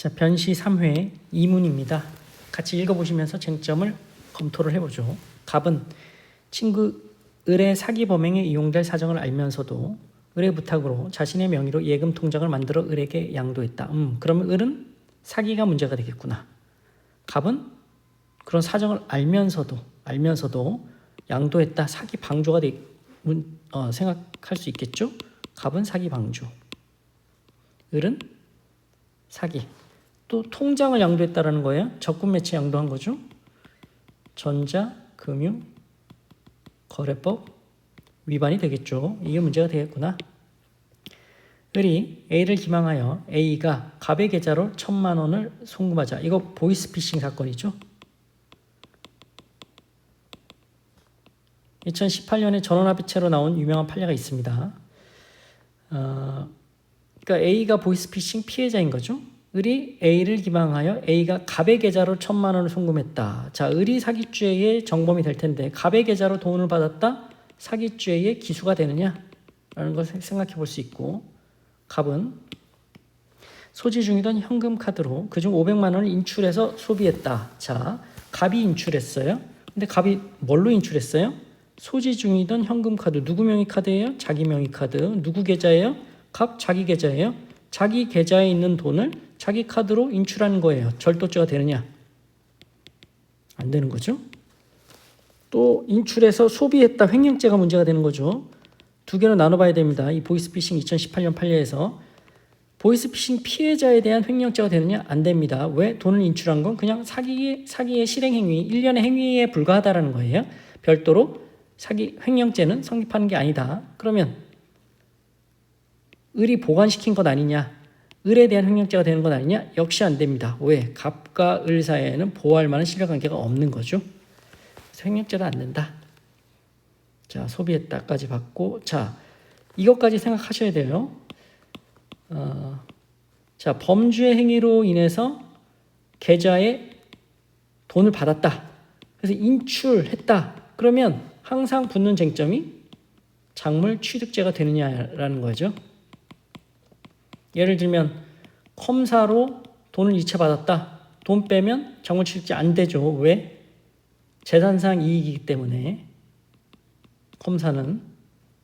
자, 변시 3회 2문입니다. 같이 읽어보시면서 쟁점을 검토를 해보죠. 갑은 친구 을의 사기 범행에 이용될 사정을 알면서도 을의 부탁으로 자신의 명의로 예금 통장을 만들어 을에게 양도했다. 그러면 을은 사기가 문제가 되겠구나. 갑은 그런 사정을 알면서도 양도했다. 사기 방조가 생각할 수 있겠죠. 갑은 사기 방조, 을은 사기. 또 통장을 양도했다라는 거예요. 적금 매체 양도한 거죠. 전자금융거래법 위반이 되겠죠. 이게 문제가 되겠구나. 을이 A를 기망하여 A가 갑의 계좌로 1,000만 원을 송금하자. 이거 보이스피싱 사건이죠. 2018년에 전원합의체로 나온 유명한 판례가 있습니다. 그러니까 A가 보이스피싱 피해자인 거죠. 을이 A를 기망하여 A가 갑의 계좌로 1,000만 원을 송금했다. 자, 을이 사기죄의 정범이 될 텐데 갑의 계좌로 돈을 받았다. 사기죄의 기수가 되느냐라는 걸 생각해 볼 수 있고, 갑은 소지 중이던 현금 카드로 그중 500만 원을 인출해서 소비했다. 자, 갑이 인출했어요. 근데 갑이 뭘로 인출했어요? 소지 중이던 현금 카드. 누구 명의 카드예요? 자기 명의 카드. 누구 계좌예요? 갑 자기 계좌예요. 자기 계좌에 있는 돈을 자기 카드로 인출하는 거예요. 절도죄가 되느냐? 안 되는 거죠. 또 인출해서 소비했다. 횡령죄가 문제가 되는 거죠. 두 개로 나눠봐야 됩니다. 이 보이스피싱 2018년 판례에서 보이스피싱 피해자에 대한 횡령죄가 되느냐? 안 됩니다. 왜? 돈을 인출한 건 그냥 사기의 실행행위, 일련의 행위에 불과하다라는 거예요. 별도로 횡령죄는 성립하는 게 아니다. 그러면 을이 보관시킨 것 아니냐? 을에 대한 횡령죄가 되는 것 아니냐? 역시 안 됩니다. 왜? 갑과 을 사이에는 보호할 만한 신뢰관계가 없는 거죠. 그래서 횡령죄는 안 된다. 자, 소비했다까지 받고, 자, 이것까지 생각하셔야 돼요. 자, 범죄 행위로 인해서 계좌에 돈을 받았다. 그래서 인출했다. 그러면 항상 붙는 쟁점이 작물 취득죄가 되느냐라는 거죠. 예를 들면 컴사로 돈을 이체받았다. 돈 빼면 작물 취득죄 안 되죠. 왜? 재산상 이익이기 때문에. 컴사는,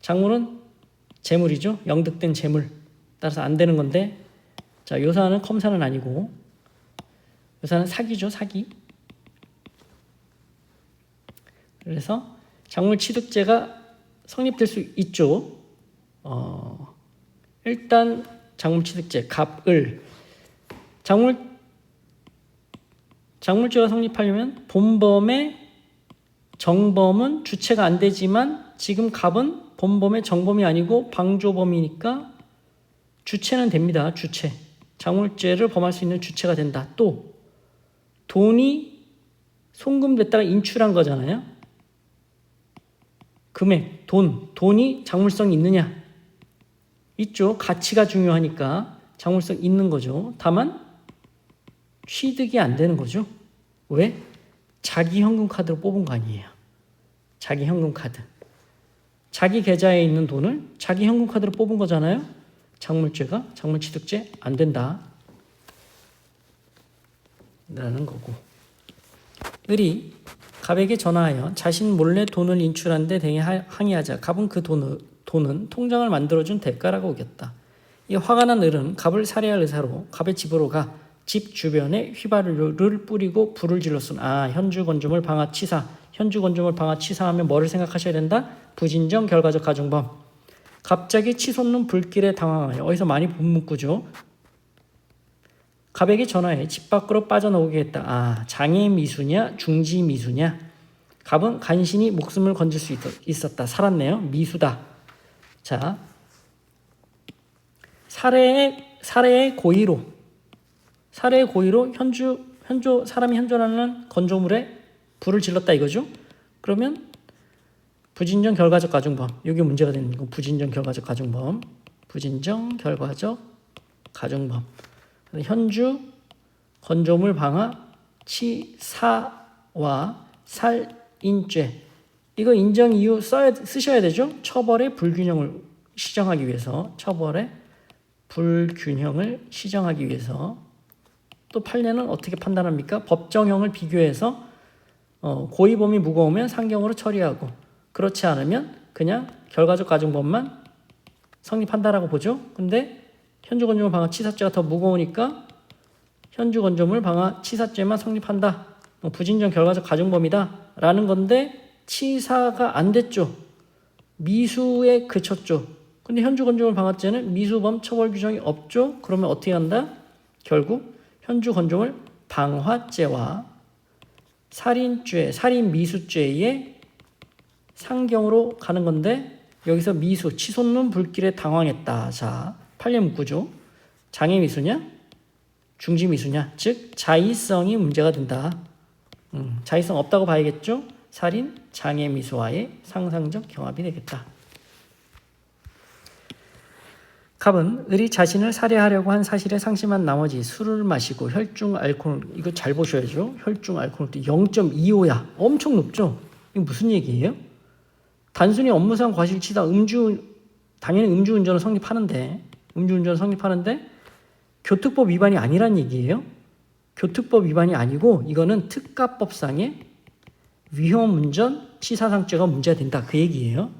작물은 재물이죠. 영득된 재물. 따라서 안 되는 건데, 자, 요사는 컴사는 아니고, 요사는 사기죠. 사기. 그래서 작물 취득죄가 성립될 수 있죠. 일단 작물 취득죄, 갑, 을. 작물죄가 성립하려면 본범의 정범은 주체가 안 되지만 지금 갑은 본범의 정범이 아니고 방조범이니까 주체는 됩니다. 주체. 작물죄를 범할 수 있는 주체가 된다. 또 돈이 송금됐다가 인출한 거잖아요. 금액, 돈이 작물성이 있느냐? 있죠. 가치가 중요하니까 작물성 있는 거죠. 다만 취득이 안 되는 거죠. 왜? 자기 현금 카드로 뽑은 거 아니에요. 자기 현금 카드. 자기 계좌에 있는 돈을 자기 현금 카드로 뽑은 거잖아요. 작물죄가, 작물 취득죄 안 된다. 라는 거고. 을이 갑에게 전화하여 자신 몰래 돈을 인출한 데 대해 항의하자. 갑은 그 돈은 통장을 만들어준 대가라고 우겼다. 이 화가 난 을은 갑을 살해할 의사로 갑의 집으로 가 집 주변에 휘발유를 뿌리고 불을 질렀으나 현주건조물 방화치사. 현주건조물 방화치사하면 뭐를 생각하셔야 된다? 부진정 결과적 가중범. 갑자기 치솟는 불길에 당황하여, 어디서 많이 본 문구죠. 갑에게 전화해 집 밖으로 빠져나오게 했다. 장애 미수냐 중지 미수냐. 갑은 간신히 목숨을 건질 수 있었다. 살았네요. 미수다. 자, 살해의 고의로 사람이 현존하는 건조물에 불을 질렀다 이거죠. 그러면 부진정 결과적 가중범. 이게 문제가 되는 거. 부진정 결과적 가중범. 부진정 결과적 가중범. 현주 건조물 방화 치사와 살인죄. 이거 인정 이유 쓰셔야 되죠. 처벌의 불균형을 시정하기 위해서 또 판례는 어떻게 판단합니까? 법정형을 비교해서 고의범이 무거우면 상경으로 처리하고 그렇지 않으면 그냥 결과적 가중범만 성립한다라고 보죠. 근데 현주건조물 방화 치사죄가 더 무거우니까 현주건조물 방화 치사죄만 성립한다. 부진정 결과적 가중범이다 라는 건데 치사가 안 됐죠. 미수에 그쳤죠. 근데 현주건조물 방화죄는 미수범 처벌 규정이 없죠. 그러면 어떻게 한다? 결국 현주건조물 방화죄와 살인죄, 살인미수죄의 상경으로 가는 건데 여기서 미수, 치솟는 불길에 당황했다. 자, 판례 문구죠. 장애미수냐? 중지미수냐? 즉 자의성이 문제가 된다. 자의성 없다고 봐야겠죠. 살인, 장애미수와의 상상적 경합이 되겠다. 갑은 을이 자신을 살해하려고 한 사실에 상심한 나머지 술을 마시고 혈중 알코올, 이거 잘 보셔야죠. 혈중 알코올도 0.25야. 엄청 높죠. 이거 무슨 얘기예요? 단순히 업무상 과실치사 당연히 음주운전은 성립하는데 교특법 위반이 아니란 얘기예요. 교특법 위반이 아니고 이거는 특가법상의 위험운전 치사상죄가 문제가 된다. 그 얘기예요.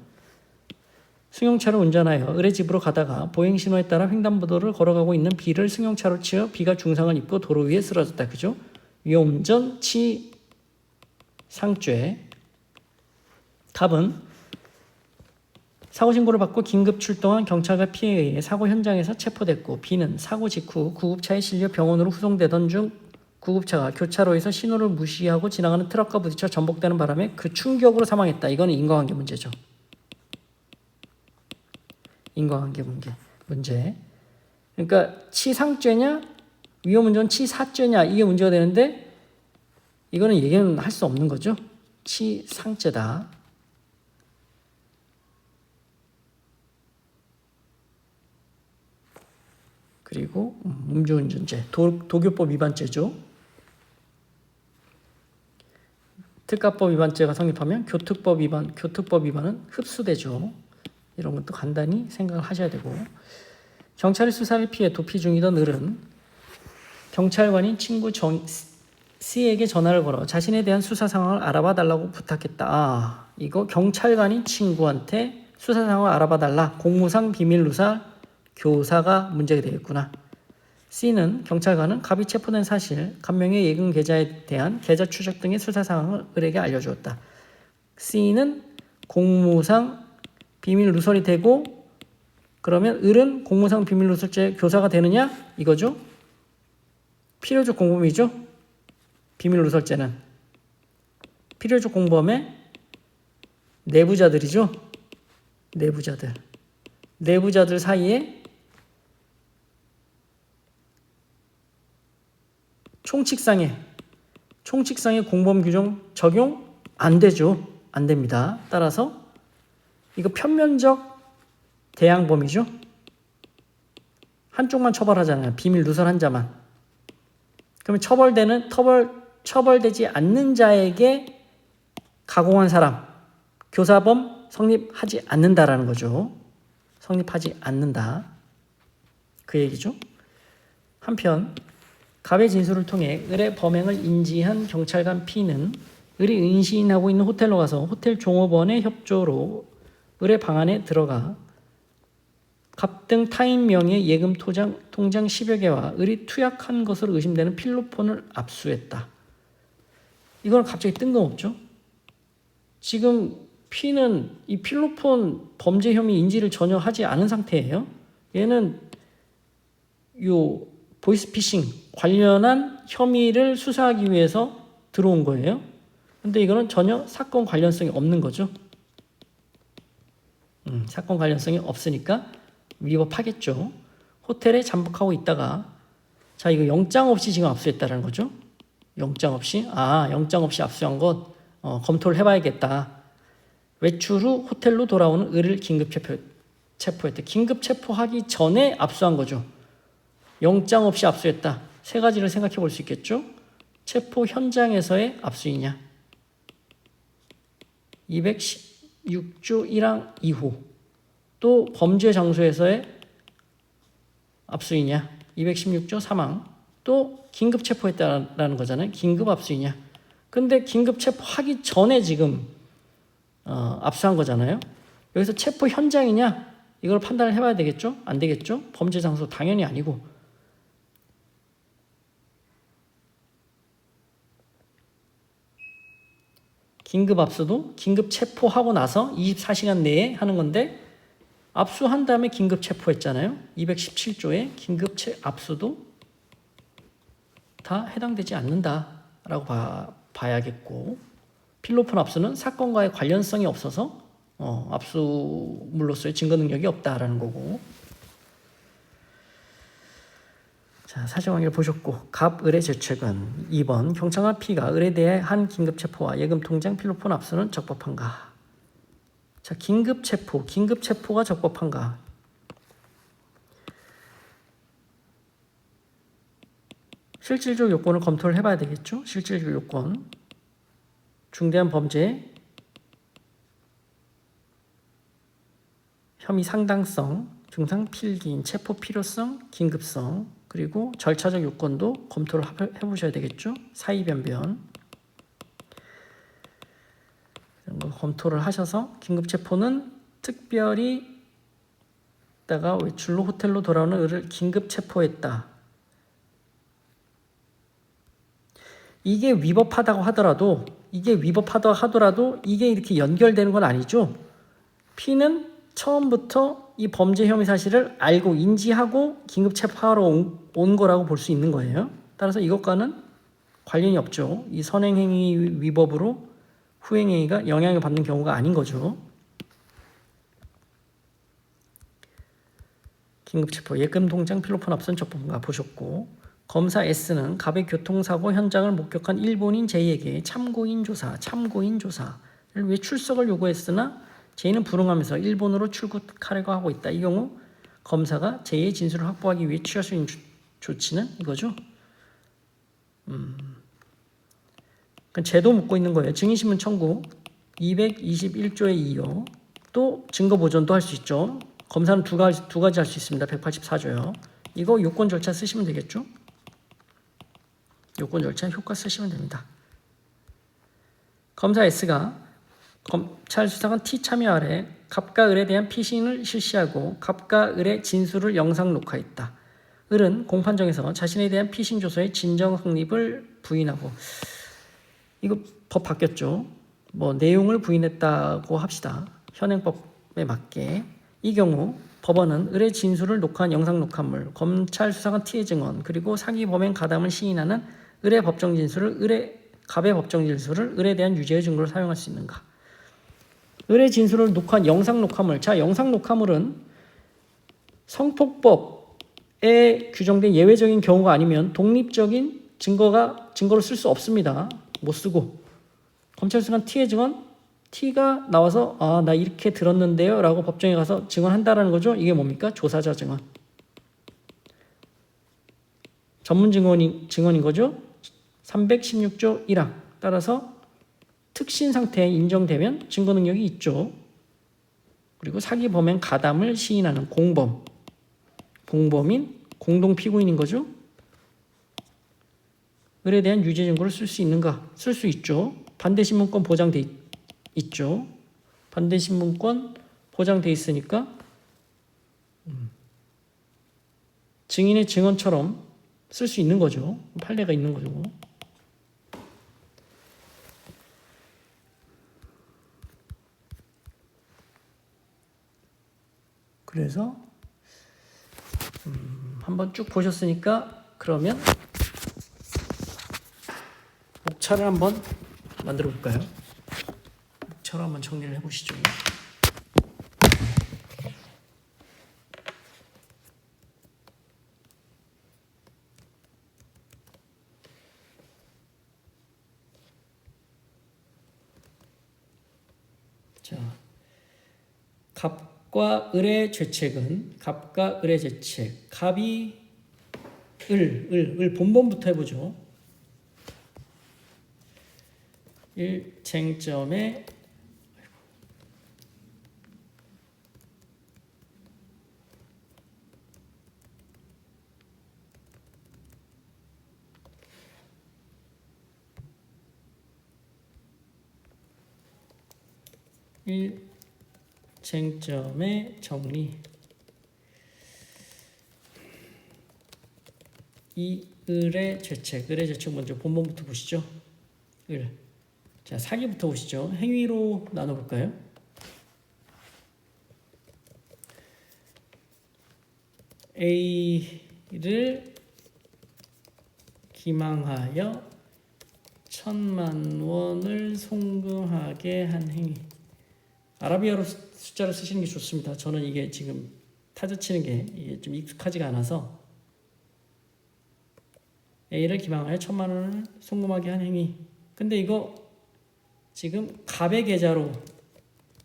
승용차를 운전하여 을의 집으로 가다가 보행신호에 따라 횡단보도를 걸어가고 있는 B를 승용차로 치어 B가 중상을 입고 도로 위에 쓰러졌다. 그죠? 위험운전 치상죄. 답은 사고 신고를 받고 긴급 출동한 경찰과 피해에 의해 사고 현장에서 체포됐고 B는 사고 직후 구급차에 실려 병원으로 후송되던 중 구급차가 교차로에서 신호를 무시하고 지나가는 트럭과 부딪혀 전복되는 바람에 그 충격으로 사망했다. 이거는 인과관계 문제죠. 인과관계 문제. 그러니까 치상죄냐 위험운전 치사죄냐 이게 문제가 되는데 이거는 얘기는 할 수 없는 거죠. 치상죄다. 그리고 음주운전죄, 도교법 위반죄죠. 특가법 위반죄가 성립하면 교특법 위반은 흡수되죠. 이런 것도 간단히 생각을 하셔야 되고 경찰의 수사를 피해 도피 중이던 을은 경찰관인 친구 C에게 전화를 걸어 자신에 대한 수사 상황을 알아봐 달라고 부탁했다. 이거 경찰관인 친구한테 수사 상황을 알아봐 달라. 공무상 비밀 누설 교사가 문제가 되겠구나. C는 경찰관은 갑이 체포된 사실, 갑명의 예금 계좌에 대한 계좌 추적 등의 수사 상황을 을에게 알려주었다. C는 공무상 비밀 누설이 되고 그러면 을은 공무상 비밀 누설죄 교사가 되느냐? 이거죠. 필요적 공범이죠. 비밀 누설죄는 필요적 공범의 내부자들이죠. 내부자들 사이에 총칙상의 공범 규정 적용 안 되죠. 안 됩니다. 따라서 이거 편면적 대항범이죠. 한쪽만 처벌하잖아요. 비밀 누설 한 자만. 그러면 처벌되지 않는 자에게 가공한 사람, 교사범 성립하지 않는다라는 거죠. 성립하지 않는다. 그 얘기죠. 한편 갑의 진술을 통해 을의 범행을 인지한 경찰관 P는 을이 은신하고 있는 호텔로 가서 호텔 종업원의 협조로 을의 방 안에 들어가 갑 등 타인 명의의 예금 통장 10여 개와 을이 투약한 것으로 의심되는 필로폰을 압수했다. 이건 갑자기 뜬금없죠. 지금 P는 이 필로폰 범죄 혐의 인지를 전혀 하지 않은 상태예요. 얘는 요 보이스피싱 관련한 혐의를 수사하기 위해서 들어온 거예요. 근데 이거는 전혀 사건 관련성이 없는 거죠. 사건 관련성이 없으니까 위법하겠죠. 호텔에 잠복하고 있다가 자 이거 영장 없이 지금 압수했다는 거죠. 영장 없이 압수한 것 검토를 해봐야겠다. 외출 후 호텔로 돌아오는 을을 긴급 체포했다. 긴급 체포하기 전에 압수한 거죠. 영장 없이 압수했다. 세 가지를 생각해 볼 수 있겠죠. 체포 현장에서의 압수이냐 216조 1항 2호 또 범죄 장소에서의 압수이냐 216조 3항 또 긴급 체포했다라는 거잖아요. 긴급 압수이냐. 근데 긴급 체포하기 전에 지금 압수한 거잖아요. 여기서 체포 현장이냐? 이걸 판단을 해봐야 되겠죠? 안 되겠죠? 범죄 장소 당연히 아니고. 긴급 압수도 긴급 체포하고 나서 24시간 내에 하는 건데 압수한 다음에 긴급 체포했잖아요. 217조의 긴급 압수도 다 해당되지 않는다라고 봐야겠고, 필로폰 압수는 사건과의 관련성이 없어서 압수물로서의 증거 능력이 없다라는 거고. 자, 사실관계를 보셨고, 갑, 을의 죄책은 2번 경찰과 P가 을에 대한 긴급 체포와 예금 통장 필로폰 압수는 적법한가? 자, 긴급 체포가 적법한가? 실질적 요건을 검토를 해봐야 되겠죠? 실질적 요건. 중대한 범죄, 혐의 상당성, 증상 필기인, 체포 필요성, 긴급성, 그리고 절차적 요건도 검토를 해보셔야 되겠죠? 사의 변변. 이런 거 검토를 하셔서 긴급 체포는 특별히 있다가 외출로 호텔로 돌아오는 을을 긴급 체포했다. 이게 위법하다고 하더라도 이게 이렇게 연결되는 건 아니죠. P는 처음부터 이 범죄 혐의 사실을 알고 인지하고 긴급 체포하러 온 거라고 볼 수 있는 거예요. 따라서 이것과는 관련이 없죠. 이 선행행위 위법으로 후행행위가 영향을 받는 경우가 아닌 거죠. 긴급 체포, 예금 통장 필로폰 압수는 적법한가 보셨고, 검사 S는 갑의 교통사고 현장을 목격한 일본인 J에게 참고인 조사를 위해 출석을 요구했으나 J는 불응하면서 일본으로 출국하려고 하고 있다. 이 경우 검사가 J의 진술을 확보하기 위해 취할 수 있는 조치는 이거죠. 제도 묻고 있는 거예요. 증인신문 청구 221조에 이어 또 증거 보존도 할 수 있죠. 검사는 두 가지 할 수 있습니다. 184조요. 이거 요건 절차 쓰시면 되겠죠. 요건 절차 효과 쓰시면 됩니다. 검사 S가 검찰 수사관 T 참여 아래 갑과 을에 대한 피신을 실시하고 갑과 을의 진술을 영상 녹화했다. 을은 공판정에서 자신에 대한 피신 조서의 진정 성립을 부인하고, 이거 법 바뀌었죠. 내용을 부인했다고 합시다. 현행법에 맞게. 이 경우 법원은 을의 진술을 녹화한 영상 녹화물, 검찰 수사관 T의 증언, 그리고 사기 범행 가담을 시인하는 을의 법정 진술을 갑의 법정 진술을 을에 대한 유죄의 증거로 사용할 수 있는가? 을의 진술을 녹화한 영상 녹화물. 자, 영상 녹화물은 성폭법에 규정된 예외적인 경우가 아니면 독립적인 증거로 쓸 수 없습니다. 못 쓰고. 검찰 수사관 T의 증언, T가 나와서 나 이렇게 들었는데요 라고 법정에 가서 증언한다라는 거죠. 이게 뭡니까? 조사자 증언. 전문 증언인 거죠. 316조 1항 따라서 특신 상태에 인정되면 증거 능력이 있죠. 그리고 사기 범행 가담을 시인하는 공범인 공동 피고인인 거죠. 을에 대한 유죄 증거를 쓸 수 있는가? 쓸 수 있죠. 반대 신문권 보장돼 있죠. 반대 신문권 보장돼 있으니까 증인의 증언처럼 쓸 수 있는 거죠. 판례가 있는 거죠. 그래서 한번 쭉 보셨으니까 그러면 목차를 한번 만들어 볼까요? 목차로 한번 정리를 해보시죠. 자, 갑과 을의 죄책은 갑과 을의 죄책. 갑이 을 본범부터 해보죠. 1쟁점에 쟁점의 정리. 이 을의 죄책. 을의 죄책 먼저 본문부터 보시죠. 을. 자, 사기부터 보시죠. 행위로 나눠볼까요? A를 기망하여 1000만 원을 송금하게 한 행위. 아라비아로 숫자로 쓰시는 게 좋습니다. 저는 이게 지금 타자치는 게 이게 좀 익숙하지가 않아서 A를 기망하여 1000만 원을 송금하게 한 행위. 근데 이거 지금 갑의 계좌로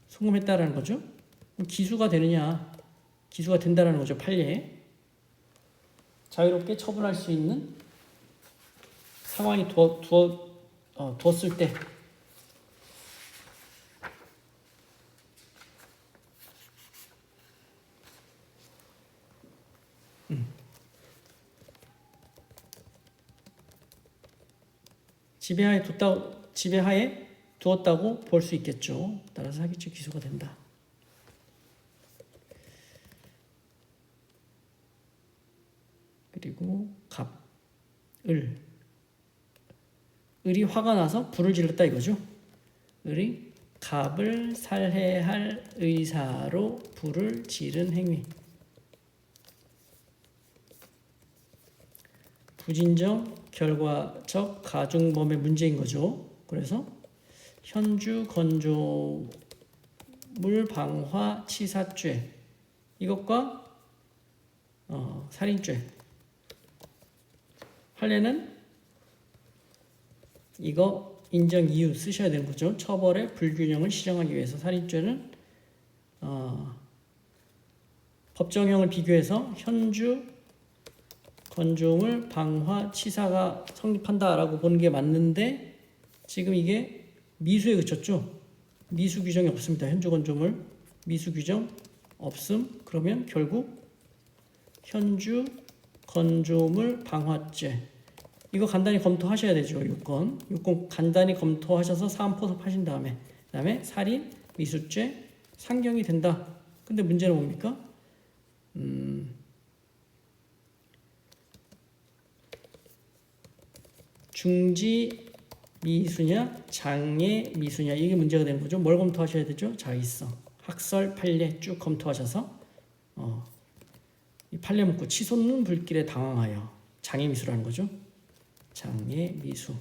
송금했다라는 거죠. 기수가 되느냐? 기수가 된다라는 거죠. 판례에. 자유롭게 처분할 수 있는 상황이 두었을 때 지배하에 두었다고 볼 수 있겠죠. 따라서 사기죄 기소가 된다. 그리고 을이 화가 나서 불을 질렀다 이거죠. 을이 갑을 살해할 의사로 불을 지른 행위. 부진정 결과적 가중범의 문제인 거죠. 그래서 현주 건조물 방화 치사죄 이것과 살인죄. 판례는 이거 인정 이유 쓰셔야 되는 거죠. 처벌의 불균형을 시정하기 위해서 살인죄는 법정형을 비교해서 현주 건조물 방화 치사가 성립한다라고 보는 게 맞는데 지금 이게 미수에 그쳤죠. 미수 규정이 없습니다. 현주 건조물 미수 규정 없음. 그러면 결국 현주 건조물 방화죄 이거 간단히 검토하셔야 되죠. 요건 간단히 검토하셔서 사안포섭하신 그다음에 살인 미수죄 상경이 된다. 근데 문제는 뭡니까? 중지 미수냐 장애 미수냐 이게 문제가 되는 거죠. 뭘 검토하셔야 되죠? 자의성 학설 판례 쭉 검토하셔서 이 판례 문구 치솟는 불길에 당황하여 장애 미수라는 거죠. 장애 미수.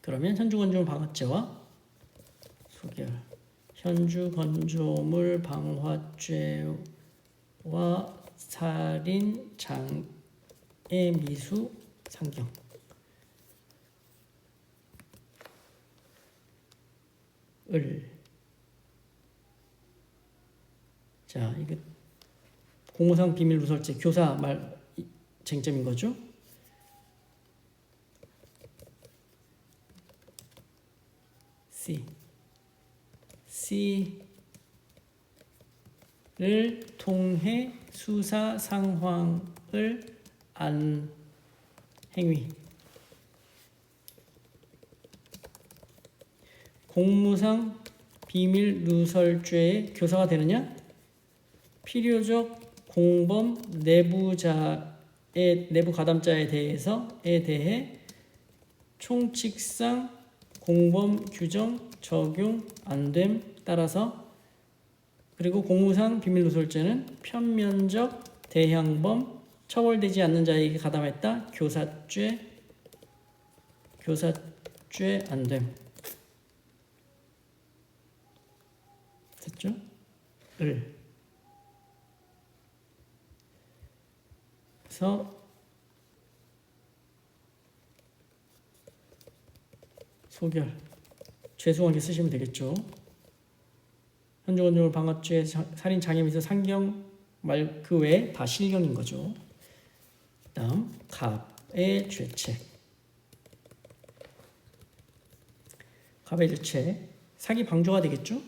그러면 현주 건조물 방화죄와 소결. 현주 건조물 방화죄와 살인 장애 미수 상경. 자, 이게 공무상 비밀 누설죄 교사 말 쟁점인 거죠. C를 통해 수사 상황을 안 행위. 공무상 비밀 누설죄의 교사가 되느냐? 필요적 공범 내부 가담자에 대해 총칙상 공범 규정 적용 안 됨 따라서 그리고 공무상 비밀 누설죄는 편면적 대형범 처벌되지 않는 자에게 가담했다. 교사죄 안 됨. 됐죠? 그래서 소결 죄송하게 쓰시면 되겠죠. 현주 건조물 방화죄 살인 장애 미수 상경 말 그 외에 다 실경인 거죠. 다음 갑의 죄책. 갑의 죄책 사기 방조가 되겠죠.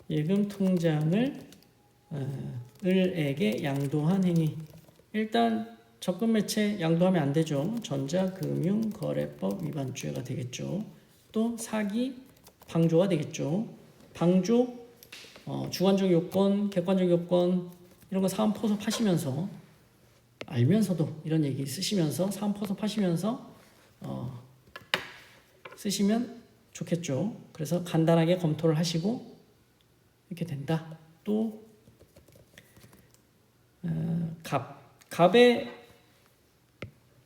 예금 통장을 을에게 양도한 행위. 일단 적금 매체 양도하면 안 되죠. 전자금융거래법 위반죄가 되겠죠. 또 사기, 방조가 되겠죠. 방조, 주관적 요건, 객관적 요건 이런 거 사안 포섭하시면서 알면서도 이런 얘기 쓰시면서 사안 포섭하시면서 쓰시면 좋겠죠. 그래서 간단하게 검토를 하시고 이렇게 된다. 또 갑의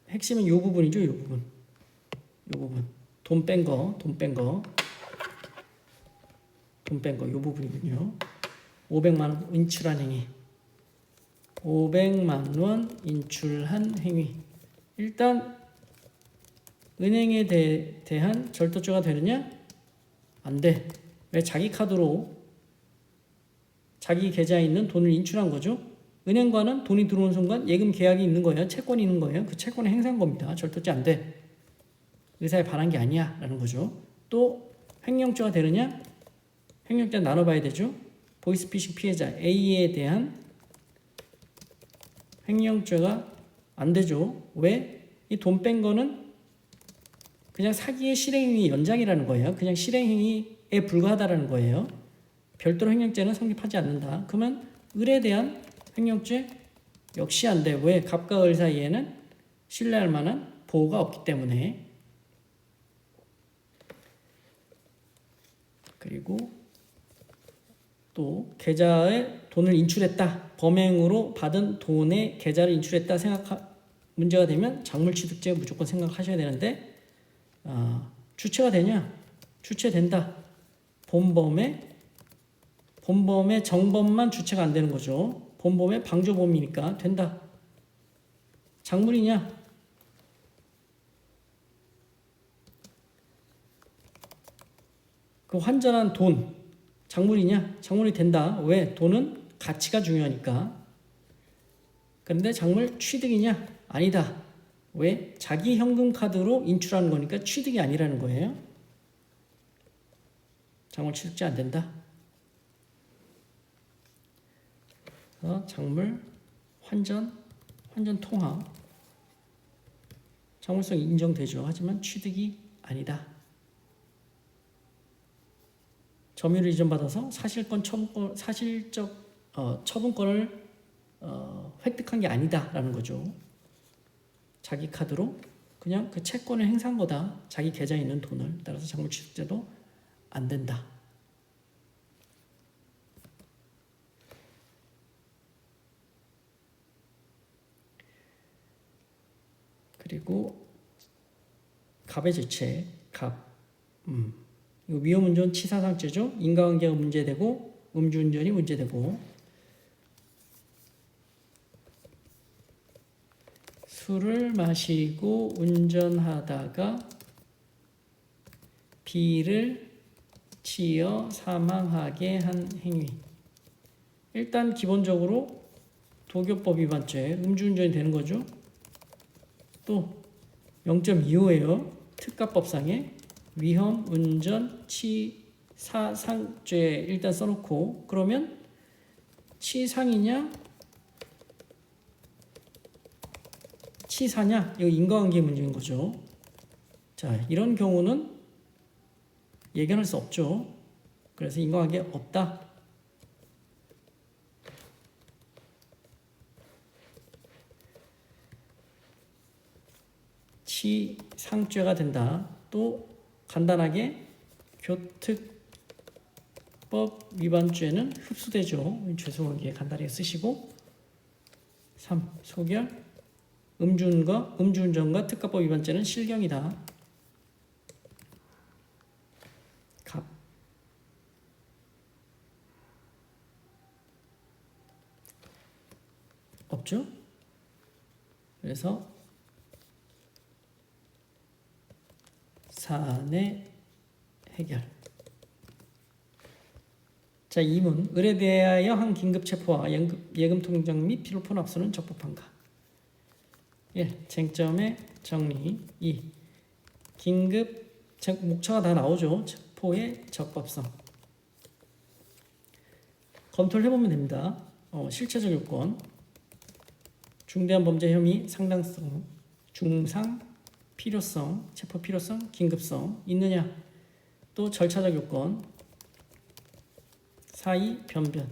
핵심은 이 부분이죠. 이 부분. 돈 뺀 거, 이 부분이군요. 500만 원 인출한 행위. 500만 원 인출한 행위. 일단 은행에 대한 절도죄가 되느냐? 안 돼. 왜? 자기 카드로 자기 계좌에 있는 돈을 인출한 거죠. 은행과는 돈이 들어오는 순간 예금 계약이 있는 거예요. 채권이 있는 거예요. 그 채권을 행사한 겁니다. 절도죄 안 돼. 의사에 반한 게 아니야 라는 거죠. 또 횡령죄가 되느냐? 횡령죄 나눠봐야 되죠. 보이스피싱 피해자 A에 대한 횡령죄가 안 되죠. 왜? 이 돈 뺀 거는 그냥 사기의 실행행위 연장이라는 거예요. 그냥 실행행위에 불과하다라는 거예요. 별도로 횡령죄는 성립하지 않는다. 그러면 을에 대한 횡령죄 역시 안 돼. 왜? 갑과 을 사이에는 신뢰할 만한 보호가 없기 때문에. 그리고 또 계좌에 돈을 인출했다. 범행으로 받은 돈에 계좌를 인출했다 문제가 되면 작물취득죄 무조건 생각하셔야 되는데 주체가 되냐? 주체된다. 본범의 정범만 주체가 안 되는 거죠. 본범의 방조범이니까 된다. 작물이냐? 그 환전한 돈 작물이냐? 작물이 된다. 왜? 돈은 가치가 중요하니까. 그런데 작물 취득이냐? 아니다. 왜? 자기 현금 카드로 인출하는 거니까 취득이 아니라는 거예요. 작물 취득죄 안 된다. 작물 환전 통화 작물성 인정되죠. 하지만 취득이 아니다. 점유를 이전받아서 사실적 처분권을 획득한 게 아니다라는 거죠. 자기 카드로 그냥 그 채권을 행사한 거다. 자기 계좌에 있는 돈을. 따라서 작물취득죄도 안 된다. 그리고 갑의 죄체, 이거 위험운전 치사상죄죠. 인과관계가 문제되고 음주운전이 문제되고 술을 마시고 운전하다가 비를 치어 사망하게 한 행위. 일단 기본적으로 도교법 위반죄, 음주운전이 되는 거죠. 또 0.25예요. 특가법상에 위험, 운전, 치사상죄 일단 써놓고 그러면 치상이냐 치사냐 이거 인과관계 문제인 거죠. 자, 이런 경우는 예견할 수 없죠. 그래서 인과관계 없다. 치상죄가 된다. 또 간단하게 교특법 위반죄는 흡수되죠. 죄송하게 간단하게 쓰시고 3. 소결 음주운전과 특가법 위반죄는 실경이다. 갑 없죠? 그래서 사안의 해결. 자, 2문 을에 대하여 한 긴급 체포와 예금 통장 및 필요폰 압수는 적법한가? 1. 쟁점의 정리. 2. 긴급 목차가 다 나오죠. 체포의 적법성. 검토를 해보면 됩니다. 실체적 요건, 중대한 범죄 혐의 상당성, 중상, 필요성, 체포 필요성, 긴급성 있느냐, 또 절차적 요건, 사의, 변변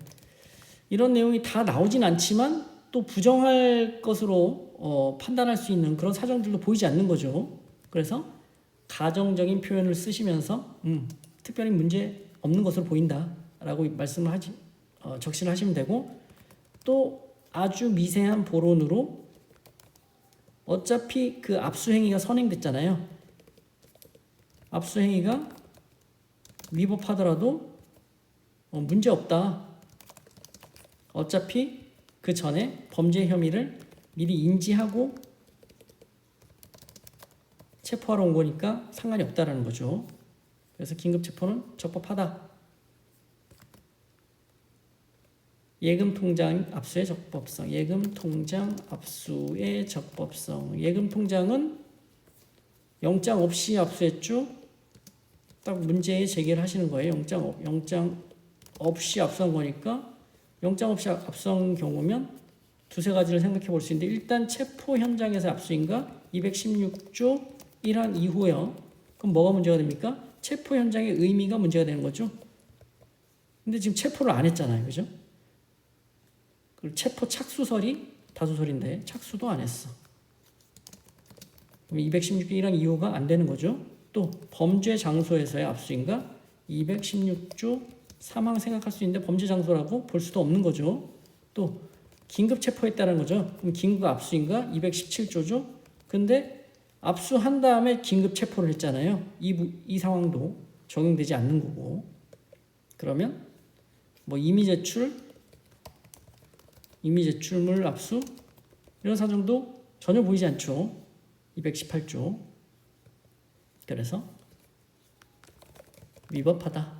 이런 내용이 다 나오진 않지만 또 부정할 것으로 판단할 수 있는 그런 사정들도 보이지 않는 거죠. 그래서 가정적인 표현을 쓰시면서 특별히 문제 없는 것으로 보인다라고 말씀을 적시를 하시면 되고, 또 아주 미세한 보론으로 어차피 그 압수행위가 선행됐잖아요. 압수행위가 위법하더라도 문제 없다. 어차피 그 전에 범죄 혐의를 미리 인지하고 체포하러 온 거니까 상관이 없다라는 거죠. 그래서 긴급 체포는 적법하다. 예금 통장 압수의 적법성. 예금 통장 압수의 적법성. 예금 통장은 영장 없이 압수했죠. 딱 문제 제기를 하시는 거예요. 영장 없이 압수한 거니까, 영장 없이 압수한 경우면 두세 가지를 생각해 볼 수 있는데, 일단 체포 현장에서 압수인가 216조 1항 이후요. 그럼 뭐가 문제가 됩니까? 체포 현장의 의미가 문제가 되는 거죠. 근데 지금 체포를 안 했잖아요. 그죠? 그리고 체포 착수설이 다수설인데 착수도 안 했어. 216조 1항 이후가 안 되는 거죠. 또 범죄 장소에서의 압수인가 216조 3항 생각할 수 있는데 범죄 장소라고 볼 수도 없는 거죠. 또 긴급 체포했다는 거죠. 그럼 긴급 압수인가 217조죠. 근데 압수한 다음에 긴급 체포를 했잖아요. 이 상황도 적용되지 않는 거고. 그러면 뭐 임의 제출물 압수 이런 사정도 전혀 보이지 않죠. 218조. 그래서 위법하다.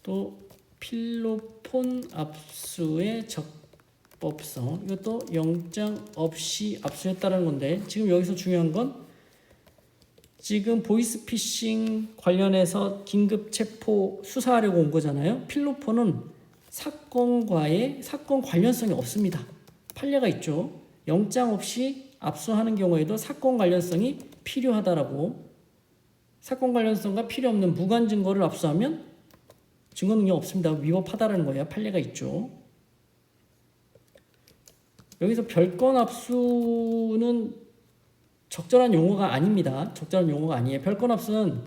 또 필로폰 압수의 적법성. 이것도 영장 없이 압수했다는 건데, 지금 여기서 중요한 건 지금 보이스피싱 관련해서 긴급 체포 수사하려고 온 거잖아요. 필로폰은 사건 관련성이 없습니다. 판례가 있죠. 영장 없이 압수하는 경우에도 사건 관련성이 필요하다라고. 사건 관련성과 필요 없는 무관 증거를 압수하면 증거 능력 없습니다. 위법하다라는 거예요. 판례가 있죠. 여기서 별건 압수는 적절한 용어가 아닙니다. 적절한 용어가 아니에요. 별건 압수는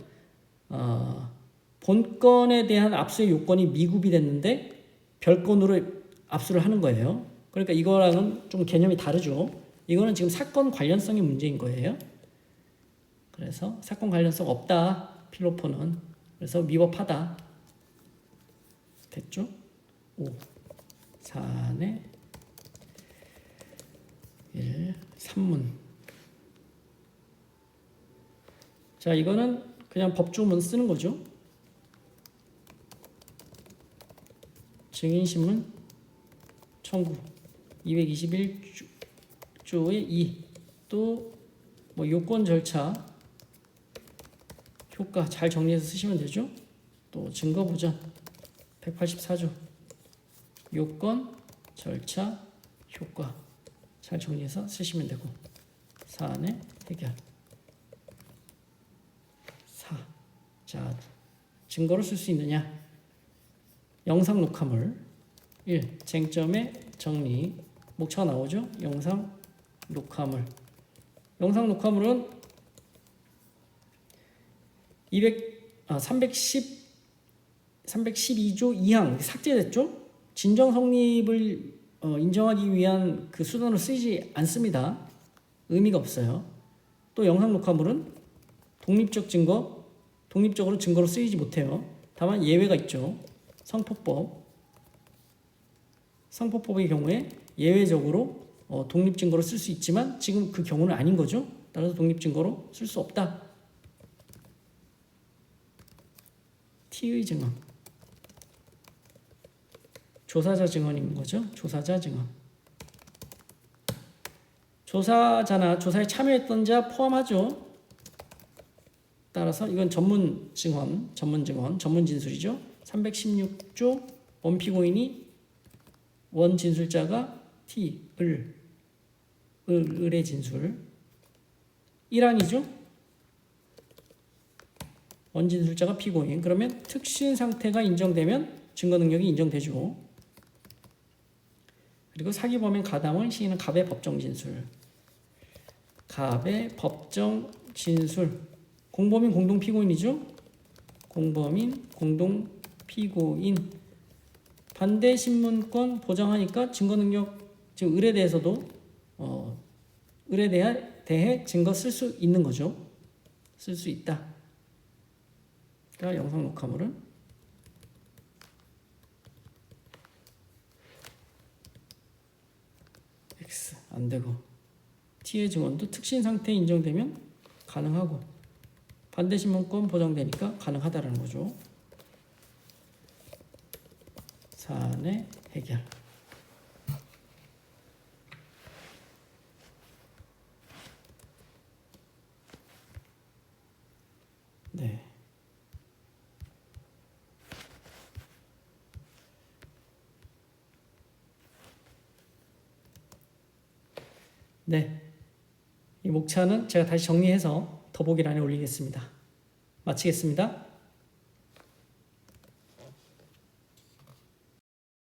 본건에 대한 압수의 요건이 미급이 됐는데 별건으로 압수를 하는 거예요. 그러니까 이거랑은 좀 개념이 다르죠. 이거는 지금 사건 관련성이 문제인 거예요. 그래서 사건 관련성 없다. 필로폰은. 그래서 위법하다. 됐죠? 5, 4내 1, 3문. 자, 이거는 그냥 법조문 쓰는 거죠. 증인신문 청구 221조의 2. 또 뭐 요건 절차 효과 잘 정리해서 쓰시면 되죠. 또 증거 보전 184조 요건 절차 효과 잘 정리해서 쓰시면 되고, 사안의 해결. 4. 자, 증거로 쓸 수 있느냐? 영상 녹화물 1. 쟁점의 정리. 목차가 나오죠? 영상 녹화물. 영상 녹화물은 312조 2항 삭제됐죠? 진정 성립을 인정하기 위한 그 수단으로 쓰이지 않습니다. 의미가 없어요. 또 영상 녹화물은 독립적으로 증거로 쓰이지 못해요. 다만 예외가 있죠. 성폭법의 경우에 예외적으로 독립증거로 쓸 수 있지만 지금 그 경우는 아닌 거죠. 따라서 독립증거로 쓸 수 없다. T의 증언. 조사자 증언인 거죠. 조사자 증언. 조사자나 조사에 참여했던 자 포함하죠. 따라서 이건 전문 진술이죠. 316조 원피고인이 원 진술자가 T, 을의 진술 1항이죠. 원 진술자가 피고인. 그러면 특신 상태가 인정되면 증거 능력이 인정되죠. 그리고 사기범행 가담을 시인은 갑의 법정 진술. 갑의 법정 진술. 공범인 공동 피고인이죠. 공범인 공동 피고인. 반대 신문권 보장하니까 증거 능력, 즉 을에 대해서도 을에 대해 증거 쓸 수 있는 거죠. 쓸 수 있다. 그러니까 영상 녹화물은 X 안 되고 T의 증언도 특신 상태 인정되면 가능하고 반대 신문권 보장되니까 가능하다라는 거죠. 사안의 해결. 네. 네. 이 목차는 제가 다시 정리해서 더보기란에 올리겠습니다. 마치겠습니다.